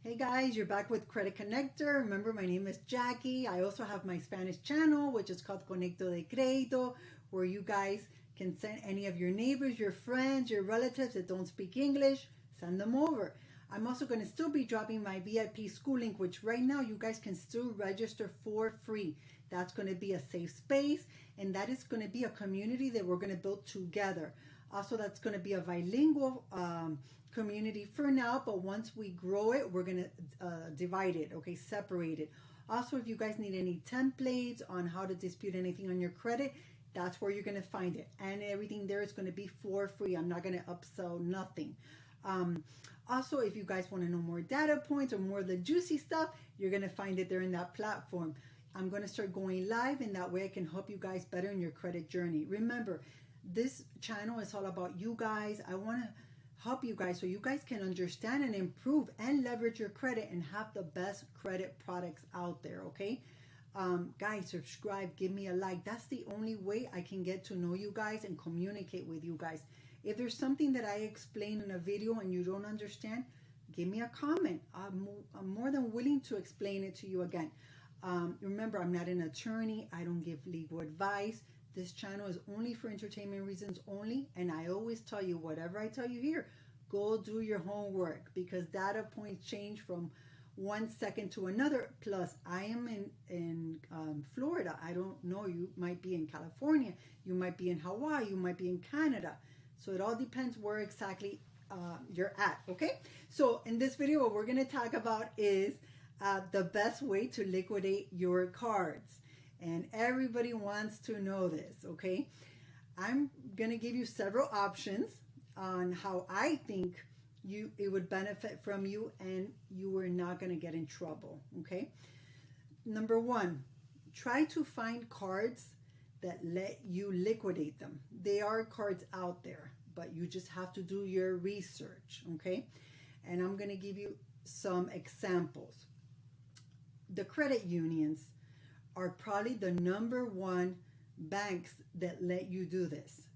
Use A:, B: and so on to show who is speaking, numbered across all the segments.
A: Hey guys, you're back with Credit Connector. Remember, my name is Jackie. I also have my Spanish channel, which is called Conecto de Crédito, where you guys can send any of your neighbors, your friends, your relatives that don't speak English, send them over. I'm also going to still be dropping my VIP school link, which right now you guys can still register for free. That's going to be a safe space, and that is going to be a community that we're going to build together. Also, that's going to be a bilingual community for now, but once we grow it, we're going to divide it, okay, separate it. Also, if you guys need any templates on how to dispute anything on your credit, that's where you're going to find it. And everything there is going to be for free. I'm not going to upsell nothing. Also, if you guys want to know more data points or more of the juicy stuff, you're going to find it there in that platform. I'm going to start going live, and that way I can help you guys better in your credit journey. Remember, this channel is all about you guys. I want to help you guys so you guys can understand and improve and leverage your credit and have the best credit products out there, okay? Guys, subscribe, give me a like. That's the only way I can get to know you guys and communicate with you guys. If there's something that I explain in a video and you don't understand, give me a comment. I'm more than willing to explain it to you again. Remember, I'm not an attorney. I don't give legal advice. This channel is only for entertainment reasons only, and I always tell you, whatever I tell you here, go do your homework, because data points change from 1 second to another. Plus, I am in Florida. I don't know, you might be in California, you might be in Hawaii, you might be in Canada. So it all depends where exactly you're at, okay? So in this video, what we're gonna talk about is the best way to liquidate your cards. And everybody wants to know this, okay? I'm going to give you several options on how I think it would benefit from you and you are not going to get in trouble, okay? Number one, try to find cards that let you liquidate them. There are cards out there, but you just have to do your research, okay? And I'm going to give you some examples. The credit unions are probably the #1 banks that let you do this.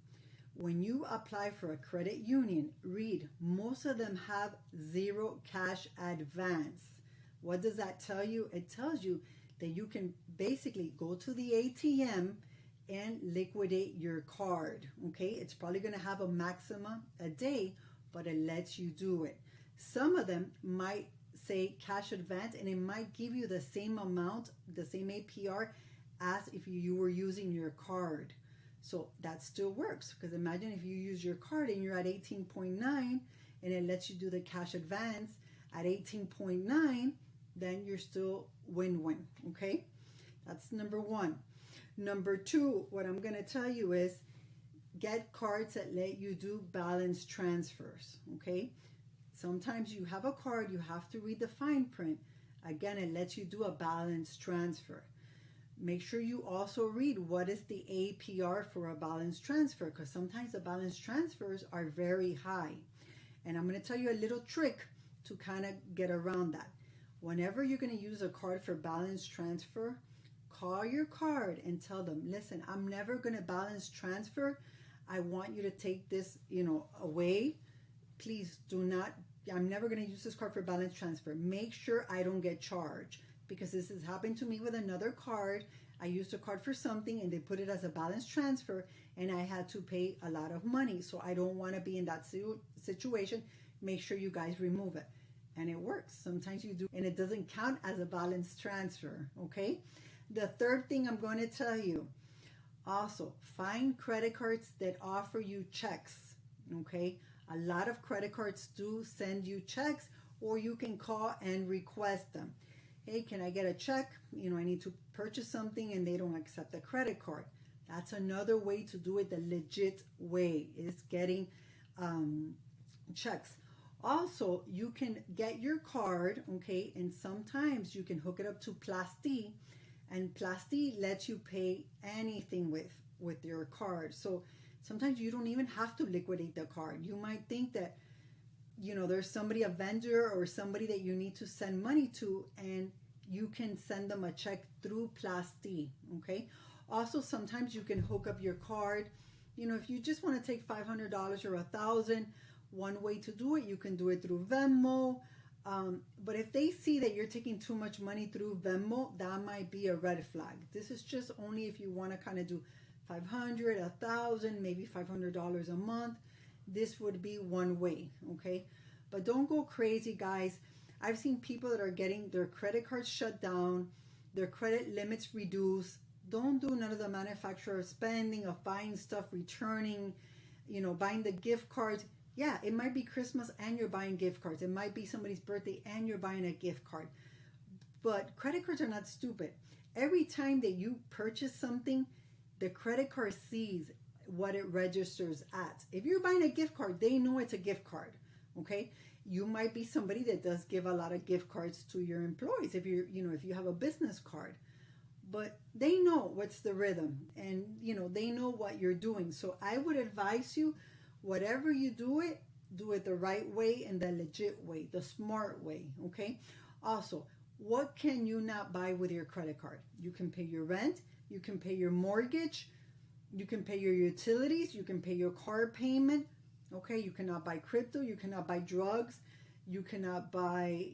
A: When you apply for a credit union, read, most of them have 0 cash advance. What does that tell you? It tells you that you can basically go to the ATM and liquidate your card, okay? It's probably going to have a maximum a day, but it lets you do it. Some of them might say cash advance, and it might give you the same amount, the same APR as if you were using your card. So that still works, because imagine if you use your card and you're at 18.9 and it lets you do the cash advance at 18.9, then you're still win-win, okay? That's number one. Number two, what I'm going to tell you is get cards that let you do balance transfers, okay? Sometimes you have a card, you have to read the fine print. Again, it lets you do a balance transfer. Make sure you also read what is the APR for a balance transfer, because sometimes the balance transfers are very high. And I'm going to tell you a little trick to kind of get around that. Whenever you're going to use a card for balance transfer, call your card and tell them, listen, I'm never going to balance transfer. I want you to take this, away. Please do not. I'm never going to use this card for balance transfer. Make sure I don't get charged, because this has happened to me with another card. I used a card for something and they put it as a balance transfer and I had to pay a lot of money. So I don't want to be in that situation. Make sure you guys remove it. And it works. Sometimes you do, and it doesn't count as a balance transfer, okay? The third thing I'm going to tell you, also find credit cards that offer you checks, okay? A lot of credit cards do send you checks, or you can call and request them. Hey, can I get a check? I need to purchase something and they don't accept a credit card. That's another way to do it the legit way, is getting checks. Also, you can get your card, okay, and sometimes you can hook it up to Plasti, and Plasti lets you pay anything with your card. So sometimes you don't even have to liquidate the card. You might think that, there's somebody, a vendor or somebody that you need to send money to, and you can send them a check through Plasti, okay? Also, sometimes you can hook up your card. If you just want to take $500 or $1,000, one way to do it, you can do it through Venmo. But if they see that you're taking too much money through Venmo, that might be a red flag. This is just only if you want to kind of do 500, 1,000, maybe $500 a month. This would be one way, okay? But don't go crazy, guys. I've seen people that are getting their credit cards shut down, their credit limits reduced. Don't do none of the manufacturer spending of buying stuff, returning, buying the gift cards. Yeah, it might be Christmas and you're buying gift cards. It might be somebody's birthday and you're buying a gift card. But credit cards are not stupid. Every time that you purchase something, the credit card sees what it registers at. If you're buying a gift card, they know it's a gift card, okay? You might be somebody that does give a lot of gift cards to your employees if if you have a business card. But they know what's the rhythm, and they know what you're doing. So I would advise you, whatever you do it the right way and the legit way, the smart way, okay? Also, what can you not buy with your credit card? You can pay your rent, you can pay your mortgage, you can pay your utilities, you can pay your car payment, okay? You cannot buy crypto, you cannot buy drugs, you cannot buy,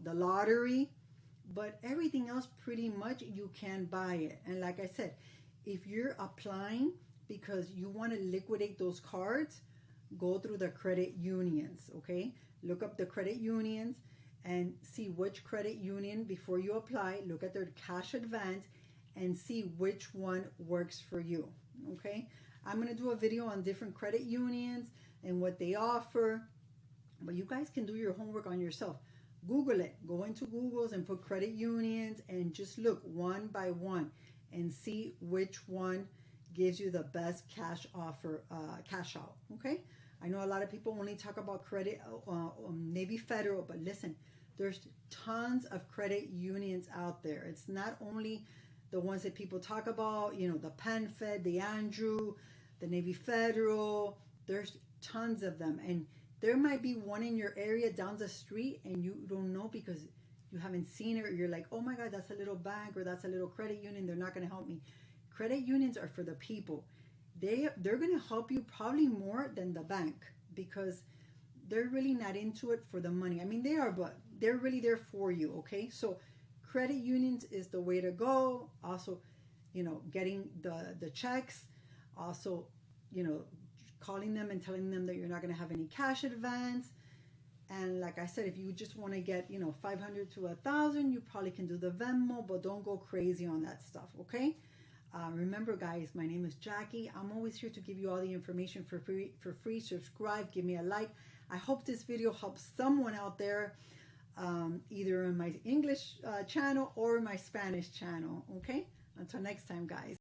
A: the lottery, but everything else pretty much you can buy it. And like I said, if you're applying because you want to liquidate those cards, go through the credit unions, okay? Look up the credit unions and see which credit union before you apply. Look at their cash advance and see which one works for you, okay? I'm going to do a video on different credit unions and what they offer, but you guys can do your homework on yourself. Google it. Go into Google's and put credit unions and just look one by one and see which one gives you the best cash offer, cash out, okay? I know a lot of people only talk about credit, Navy Federal, but listen, there's tons of credit unions out there. It's not only the ones that people talk about, the PenFed, the Andrew, the Navy Federal. There's tons of them. And there might be one in your area down the street and you don't know because you haven't seen it, or you're like, oh my God, that's a little bank or that's a little credit union. They're not going to help me. Credit unions are for the people. They're going to help you probably more than the bank because they're really not into it for the money. I mean, they are, but they're really there for you, okay? So credit unions is the way to go. Also, getting the checks. Also, calling them and telling them that you're not going to have any cash advance. And like I said, if you just want to get, 500 to 1,000, you probably can do the Venmo, but don't go crazy on that stuff, okay? Remember, guys, my name is Jackie. I'm always here to give you all the information for free. Subscribe, give me a like. I hope this video helps someone out there, either on my English channel or my Spanish channel, okay? Until next time, guys.